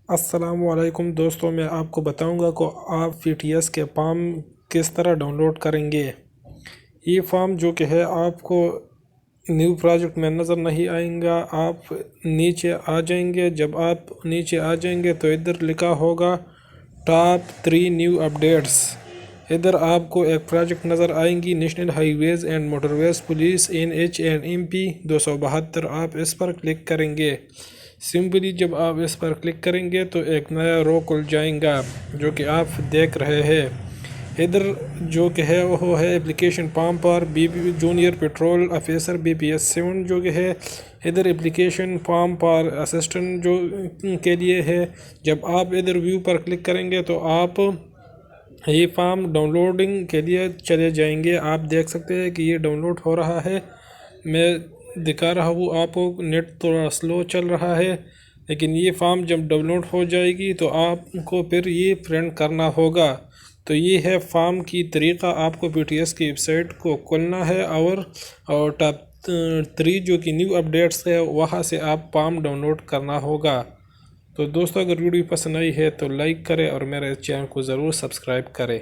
السلام علیکم دوستوں، میں آپ کو بتاؤں گا کہ آپ PTS کے فارم کس طرح ڈاؤن لوڈ کریں گے۔ یہ فارم جو کہ ہے آپ کو نیو پروجیکٹ میں نظر نہیں آئیں گا۔ آپ نیچے آ جائیں گے، جب آپ نیچے آ جائیں گے تو ادھر لکھا ہوگا ٹاپ 3 نیو اپڈیٹس۔ ادھر آپ کو ایک پروجیکٹ نظر آئیں گی، national highways and motorways police NH&MP 272۔ آپ اس پر کلک کریں گے۔ سمپلی جب آپ اس پر کلک کریں گے تو ایک نیا رو کھل جائیں گا جو کہ آپ دیکھ رہے ہیں۔ ادھر جو کہ ہے وہ ہے اپلیکیشن فارم پر جونیئر پیٹرول آفیسر PTS 7 جو کہ ہے۔ ادھر اپلیکیشن فارم پر اسسٹنٹ جو کے لیے ہے۔ جب آپ ادھر ویو پر کلک کریں گے تو آپ یہ فارم ڈاؤن لوڈنگ کے لیے چلے جائیں گے۔ آپ دیکھ سکتے ہیں کہ یہ ڈاؤن لوڈ ہو رہا ہے۔ میں دکھا رہا ہوں آپ کو، نیٹ تھوڑا سلو چل رہا ہے، لیکن یہ فارم جب ڈاؤن لوڈ ہو جائے گی تو آپ کو پھر یہ پرنٹ کرنا ہوگا۔ تو یہ ہے فارم کی طریقہ۔ آپ کو PTS کی ویب سائٹ کو کھولنا ہے اور ٹاپ 3 جو کہ نیو اپڈیٹس ہے وہاں سے آپ فارم ڈاؤن لوڈ کرنا ہوگا۔ تو دوستو، اگر ویڈیو پسند آئی ہے تو لائک کریں اور میرے چینل کو ضرور سبسکرائب کریں۔